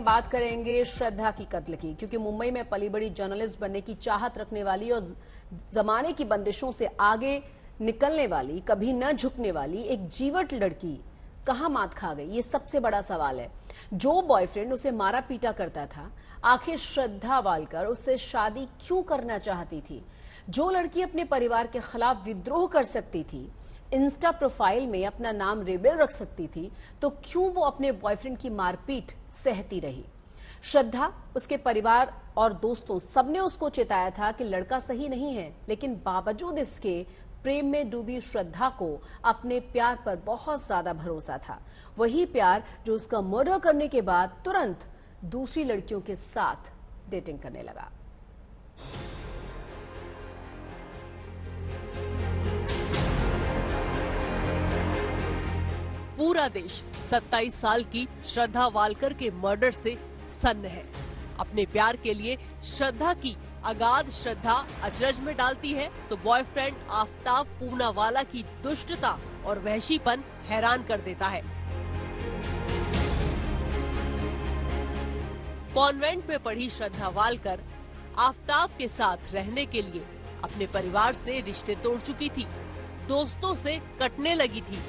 बात करेंगे श्रद्धा की कत्ल की, क्योंकि मुंबई में पली बड़ी जर्नलिस्ट बनने की चाहत रखने वाली और जमाने की बंदिशों से आगे निकलने वाली, कभी न झुकने वाली एक जीवट लड़की कहां मात खा गई, ये सबसे बड़ा सवाल है। जो बॉयफ्रेंड उसे मारा पीटा करता था, आखिर श्रद्धा वालकर उससे शादी क्यों करना चाहती थी? जो लड़की अपने परिवार के खिलाफ विद्रोह कर सकती थी, इंस्टा प्रोफाइल में अपना नाम रेबेल रख सकती थी, तो क्यों वो अपने बॉयफ्रेंड की मारपीट सहती रही? श्रद्धा, उसके परिवार और दोस्तों सबने उसको चेताया था कि लड़का सही नहीं है, लेकिन बावजूद इसके प्रेम में डूबी श्रद्धा को अपने प्यार पर बहुत ज्यादा भरोसा था। वही प्यार जो उसका मर्डर करने के बाद तुरंत दूसरी लड़कियों के साथ डेटिंग करने लगा। पूरा देश 27 साल की श्रद्धा वालकर के मर्डर से सन्न है। अपने प्यार के लिए श्रद्धा की अगाध श्रद्धा अचरज में डालती है तो बॉयफ्रेंड आफताब पूनावाला की दुष्टता और वहशीपन हैरान कर देता है। कॉन्वेंट में पढ़ी श्रद्धा वालकर आफताब के साथ रहने के लिए अपने परिवार से रिश्ते तोड़ चुकी थी, दोस्तों से कटने लगी थी।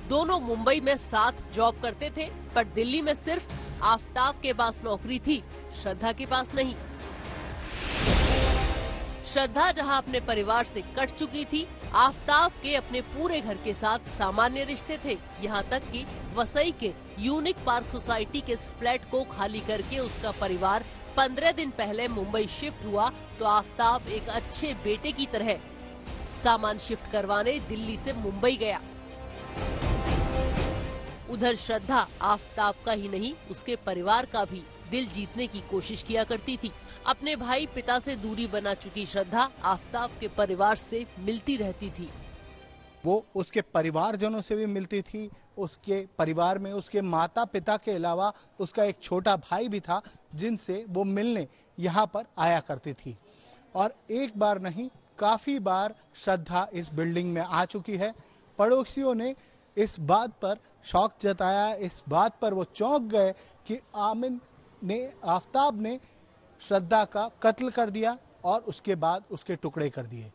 दोनों मुंबई में साथ जॉब करते थे, पर दिल्ली में सिर्फ आफताब के पास नौकरी थी, श्रद्धा के पास नहीं। श्रद्धा जहां अपने परिवार से कट चुकी थी, आफताब के अपने पूरे घर के साथ सामान्य रिश्ते थे। यहां तक कि वसई के यूनिक पार्क सोसाइटी के इस फ्लैट को खाली करके उसका परिवार 15 दिन पहले मुंबई शिफ्ट हुआ तो आफताब एक अच्छे बेटे की तरह सामान शिफ्ट करवाने दिल्ली से मुंबई गया। उधर श्रद्धा आफताब का ही नहीं, उसके परिवार का भी दिल जीतने की कोशिश किया करती थी। अपने भाई पिता से दूरी बना चुकी श्रद्धा आफताब के परिवार से मिलती रहती थी। वो उसके परिवारजनों से भी मिलती थी। उसके परिवार में उसके माता पिता के अलावा उसका एक छोटा भाई भी था, जिनसे वो मिलने यहाँ पर आया करती थी। और एक बार नहीं, काफी बार श्रद्धा इस बिल्डिंग में आ चुकी है। पड़ोसियों ने इस बात पर शौक जताया, इस बात पर वो चौंक गए कि आफताब ने श्रद्धा का कत्ल कर दिया और उसके बाद उसके टुकड़े कर दिए।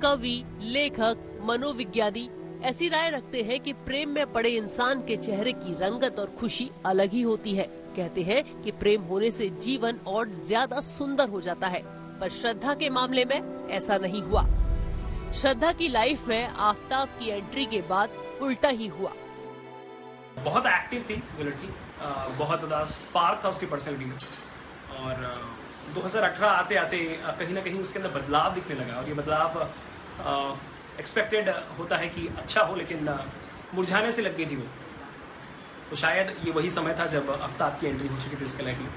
कवि, लेखक, मनोविज्ञानी ऐसी राय रखते हैं कि प्रेम में पड़े इंसान के चेहरे की रंगत और खुशी अलग ही होती है। कहते हैं कि प्रेम होने से जीवन और ज्यादा सुंदर हो जाता है, पर श्रद्धा के मामले में ऐसा नहीं हुआ। श्रद्धा की लाइफ में आफताब की एंट्री के बाद उल्टा ही हुआ। बहुत एक्टिव थी वो लड़की, बहुत ज़्यादा स्पार्क था उसकी पर्सनैलिटी में, और 2018 आते आते कहीं ना कहीं उसके अंदर बदलाव दिखने लगा। और ये बदलाव एक्सपेक्टेड होता है कि अच्छा हो, लेकिन मुरझाने से लग गई थी वो। तो शायद ये वही समय था जब आफताब की एंट्री हो चुकी थी उसके लाइफ में।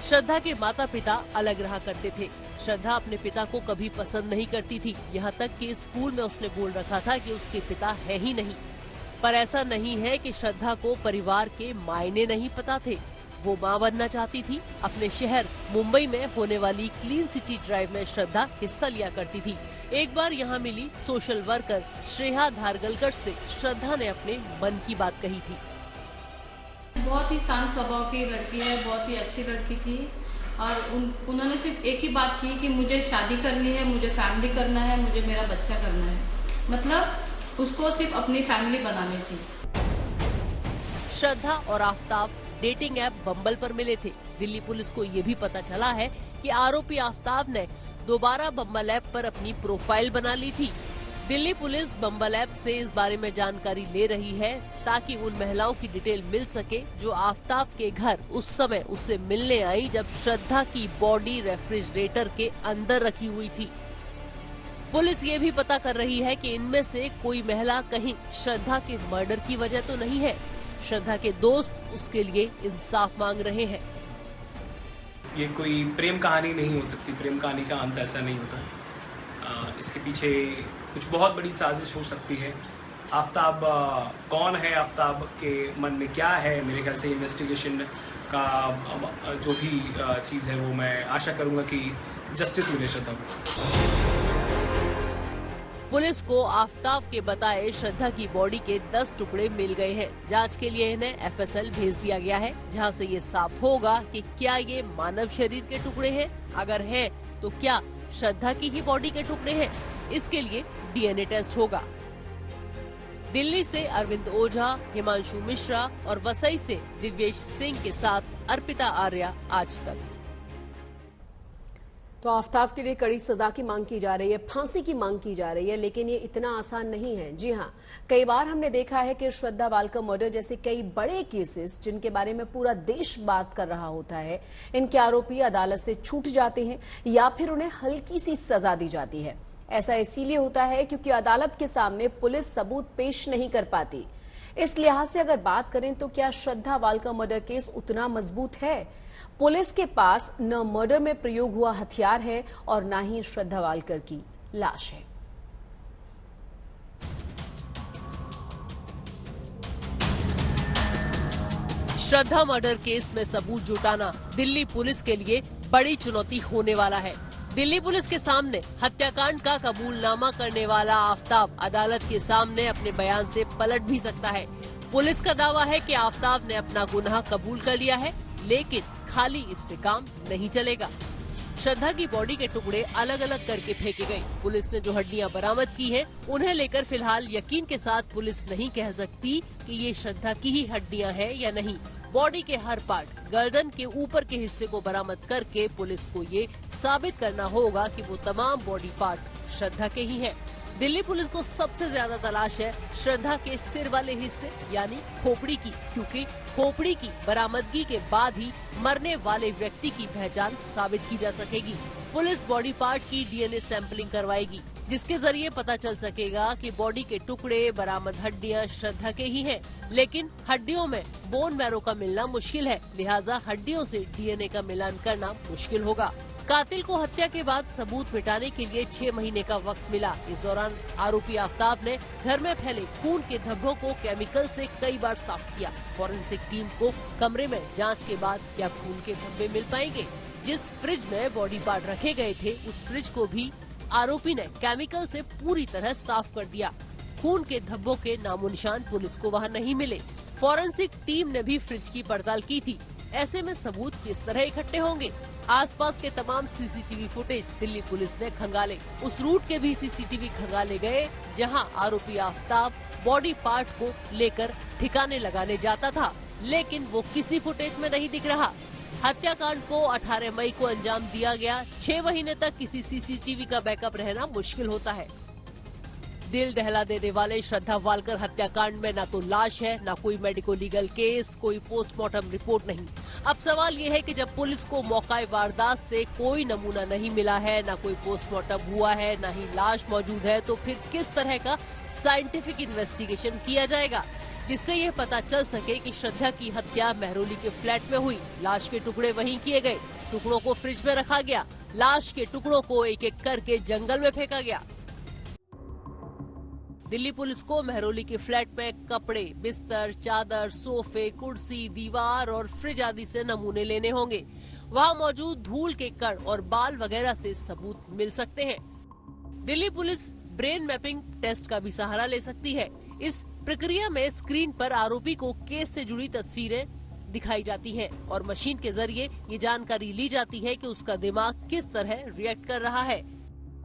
श्रद्धा के माता पिता अलग रहा करते थे। श्रद्धा अपने पिता को कभी पसंद नहीं करती थी, यहाँ तक कि स्कूल में उसने बोल रखा था कि उसके पिता है ही नहीं। पर ऐसा नहीं है कि श्रद्धा को परिवार के मायने नहीं पता थे। वो मां बनना चाहती थी। अपने शहर मुंबई में होने वाली क्लीन सिटी ड्राइव में श्रद्धा हिस्सा लिया करती थी। एक बार यहाँ मिली सोशल वर्कर श्रेया धारगलकर से श्रद्धा ने अपने मन की बात कही थी। बहुत ही शांत स्वभाव की लड़की है, बहुत ही अच्छी लड़की थी, और उन्होंने सिर्फ एक ही बात की कि मुझे शादी करनी है, मुझे फैमिली करना है, मुझे मेरा बच्चा करना है। मतलब उसको सिर्फ अपनी फैमिली बनानी थी। श्रद्धा और आफताब डेटिंग ऐप बम्बल पर मिले थे। दिल्ली पुलिस को ये भी पता चला है कि आरोपी आफताब ने दोबारा बम्बल ऐप पर अपनी प्रोफाइल बना ली थी। दिल्ली पुलिस बम्बल ऐप से इस बारे में जानकारी ले रही है ताकि उन महिलाओं की डिटेल मिल सके जो आफताब के घर उस समय उससे मिलने आई जब श्रद्धा की बॉडी रेफ्रिजरेटर के अंदर रखी हुई थी। पुलिस ये भी पता कर रही है कि इनमें से कोई महिला कहीं श्रद्धा के मर्डर की वजह तो नहीं है। श्रद्धा के दोस्त उसके लिए इंसाफ मांग रहे हैं। ये कोई प्रेम कहानी नहीं हो सकती, प्रेम कहानी का अंत ऐसा नहीं होता। इसके पीछे कुछ बहुत बड़ी साजिश हो सकती है। आफताब कौन है, आफताब के मन में क्या है, मेरे ख्याल से इन्वेस्टिगेशन का जो भी चीज़ है वो मैं आशा करूंगा कि जस्टिस मिले श्रद्धा को। पुलिस को आफ्ताब के बताए श्रद्धा की बॉडी के 10 टुकड़े मिल गए हैं। जांच के लिए इन्हें एफएसएल भेज दिया गया है, जहां से ये साफ होगा कि क्या ये मानव शरीर के टुकड़े हैं, अगर हैं तो क्या श्रद्धा की ही बॉडी के टुकड़े हैं। इसके लिए डीएनए टेस्ट होगा। दिल्ली से अरविंद ओझा, हिमांशु मिश्रा और वसई से दिव्येश सिंह के साथ अर्पिता आर्या, आज तक। तो आफ्ताब के लिए कड़ी सजा की मांग की जा रही है, फांसी की मांग की जा रही है, लेकिन ये इतना आसान नहीं है। जी हां, कई बार हमने देखा है कि श्रद्धा वालकर मर्डर जैसे कई बड़े केसेस जिनके बारे में पूरा देश बात कर रहा होता है, इनके आरोपी अदालत से छूट जाते हैं या फिर उन्हें हल्की सी सजा दी जाती है। ऐसा इसीलिए होता है क्योंकि अदालत के सामने पुलिस सबूत पेश नहीं कर पाती। इस लिहाज से अगर बात करें तो क्या श्रद्धा वालकर मर्डर केस उतना मजबूत है? पुलिस के पास न मर्डर में प्रयोग हुआ हथियार है और न ही श्रद्धा वालकर की लाश है। श्रद्धा मर्डर केस में सबूत जुटाना दिल्ली पुलिस के लिए बड़ी चुनौती होने वाला है। दिल्ली पुलिस के सामने हत्याकांड का कबूलनामा करने वाला आफ्ताब अदालत के सामने अपने बयान से पलट भी सकता है। पुलिस का दावा है कि आफ्ताब ने अपना गुनाह कबूल कर लिया है, लेकिन खाली इससे काम नहीं चलेगा। श्रद्धा की बॉडी के टुकड़े अलग अलग करके फेंके गए। पुलिस ने जो हड्डियां बरामद की हैं, उन्हें लेकर फिलहाल यकीन के साथ पुलिस नहीं कह सकती कि ये श्रद्धा की ही हड्डियां हैं या नहीं। बॉडी के हर पार्ट, गर्दन के ऊपर के हिस्से को बरामद करके पुलिस को ये साबित करना होगा कि वो तमाम बॉडी पार्ट श्रद्धा के ही हैं। दिल्ली पुलिस को सबसे ज्यादा तलाश है श्रद्धा के सिर वाले हिस्से यानी खोपड़ी की, क्योंकि खोपड़ी की बरामदगी के बाद ही मरने वाले व्यक्ति की पहचान साबित की जा सकेगी। पुलिस बॉडी पार्ट की डीएनए सैंपलिंग करवाएगी, जिसके जरिए पता चल सकेगा कि बॉडी के टुकड़े, बरामद हड्डियां श्रद्धा के ही हैं। लेकिन हड्डियों में बोन मैरो का मिलना मुश्किल है, लिहाजा हड्डियों से डीएनए का मिलान करना मुश्किल होगा। कातिल को हत्या के बाद सबूत मिटाने के लिए 6 महीने का वक्त मिला। इस दौरान आरोपी आफ्ताब ने घर में फैले खून के धब्बों को केमिकल से कई बार साफ किया। फॉरेंसिक टीम को कमरे में जांच के बाद क्या खून के धब्बे मिल पाएंगे? जिस फ्रिज में बॉडी पार्ट रखे गए थे, उस फ्रिज को भी आरोपी ने केमिकल से पूरी तरह साफ कर दिया। खून के धब्बों के नामो निशान पुलिस को वहाँ नहीं मिले। फॉरेंसिक टीम ने भी फ्रिज की पड़ताल की थी। ऐसे में सबूत किस तरह इकट्ठे होंगे? आसपास के तमाम सीसीटीवी फुटेज दिल्ली पुलिस ने खंगाले। उस रूट के भी सीसीटीवी खंगाले गए जहां आरोपी आफ्ताब बॉडी पार्ट को लेकर ठिकाने लगाने जाता था, लेकिन वो किसी फुटेज में नहीं दिख रहा। हत्याकांड को 18 मई को अंजाम दिया गया। 6 महीने तक किसी सीसीटीवी का बैकअप रहना मुश्किल होता है। दिल दहला देने वाले श्रद्धा वालकर हत्याकांड में न तो लाश है, न कोई मेडिको लीगल केस, कोई पोस्टमार्टम रिपोर्ट नहीं। अब सवाल ये है कि जब पुलिस को मौके वारदात से कोई नमूना नहीं मिला है, न कोई पोस्टमार्टम हुआ है, न ही लाश मौजूद है, तो फिर किस तरह का साइंटिफिक इन्वेस्टिगेशन किया जाएगा जिससे ये पता चल सके कि श्रद्धा की हत्या मेहरौली के फ्लैट में हुई। लाश के टुकड़े वहीं किए गए, टुकड़ों को फ्रिज में रखा गया, लाश के टुकड़ों को एक एक करके जंगल में फेंका गया। दिल्ली पुलिस को मेहरौली के फ्लैट में कपड़े, बिस्तर, चादर, सोफे, कुर्सी, दीवार और फ्रिज आदि से नमूने लेने होंगे। वहां मौजूद धूल के कण और बाल वगैरह से सबूत मिल सकते हैं। Delhi police brain mapping test का भी सहारा ले सकती है। इस प्रक्रिया में स्क्रीन पर आरोपी को केस से जुड़ी तस्वीरें दिखाई जाती हैं और मशीन के जरिए ये जानकारी ली जाती है कि उसका दिमाग किस तरह रिएक्ट कर रहा है।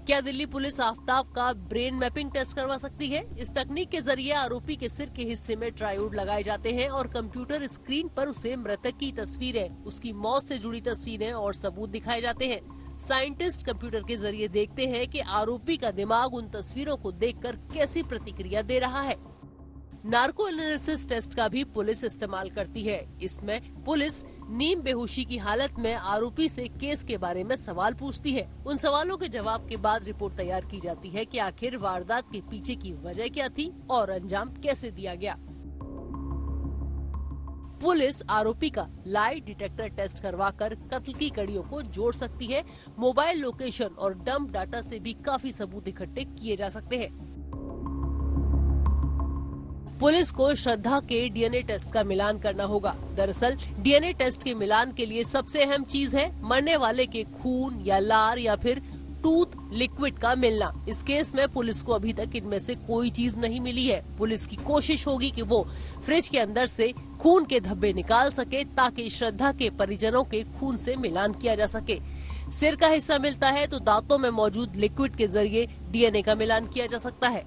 क्या दिल्ली पुलिस आफ्ताब का ब्रेन मैपिंग टेस्ट करवा सकती है? इस तकनीक के जरिए आरोपी के सिर के हिस्से में ट्रायोड लगाए जाते हैं और कंप्यूटर स्क्रीन पर उसे मृतक की तस्वीरें, उसकी मौत से जुड़ी तस्वीरें और सबूत दिखाए जाते हैं। साइंटिस्ट कंप्यूटर के जरिए देखते हैं कि आरोपी का दिमाग उन तस्वीरों को देखकर कैसी प्रतिक्रिया दे रहा है। नार्को एनालिसिस टेस्ट का भी पुलिस इस्तेमाल करती है। इसमें पुलिस नीम बेहोशी की हालत में आरोपी से केस के बारे में सवाल पूछती है। उन सवालों के जवाब के बाद रिपोर्ट तैयार की जाती है कि आखिर वारदात के पीछे की वजह क्या थी और अंजाम कैसे दिया गया। पुलिस आरोपी का लाई डिटेक्टर टेस्ट करवाकर कत्ल की कड़ियों को जोड़ सकती है। मोबाइल लोकेशन और डंप डाटा से भी काफी सबूत इकट्ठे किए जा सकते हैं। पुलिस को श्रद्धा के डीएनए टेस्ट का मिलान करना होगा। दरअसल डीएनए टेस्ट के मिलान के लिए सबसे अहम चीज है मरने वाले के खून या लार या फिर टूथ लिक्विड का मिलना। इस केस में पुलिस को अभी तक इनमें से कोई चीज नहीं मिली है। पुलिस की कोशिश होगी कि वो फ्रिज के अंदर से खून के धब्बे निकाल सके ताकि श्रद्धा के परिजनों के खून से मिलान किया जा सके। सिर का हिस्सा मिलता है तो दांतों में मौजूद लिक्विड के जरिए डीएनए का मिलान किया जा सकता है।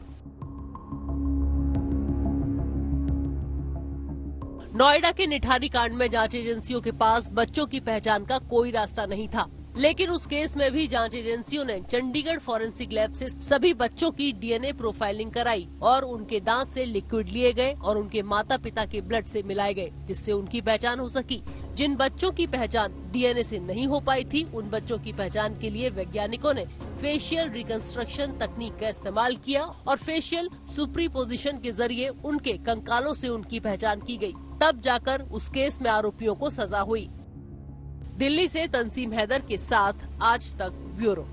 नोएडा के निठारी कांड में जांच एजेंसियों के पास बच्चों की पहचान का कोई रास्ता नहीं था, लेकिन उस केस में भी जांच एजेंसियों ने चंडीगढ़ फॉरेंसिक लैब से सभी बच्चों की डीएनए प्रोफाइलिंग कराई और उनके दांत से लिक्विड लिए गए और उनके माता पिता के ब्लड से मिलाए गए, जिससे उनकी पहचान हो सकी। जिन बच्चों की पहचान डीएनए से नहीं हो पाई थी, उन बच्चों की पहचान के लिए वैज्ञानिकों ने फेशियल रिकंस्ट्रक्शन तकनीक का इस्तेमाल किया और फेशियल सुप्रीपोजिशन के जरिए उनके कंकालों से उनकी पहचान की गई। तब जाकर उस केस में आरोपियों को सजा हुई। दिल्ली से तंसीम हैदर के साथ आज तक ब्यूरो।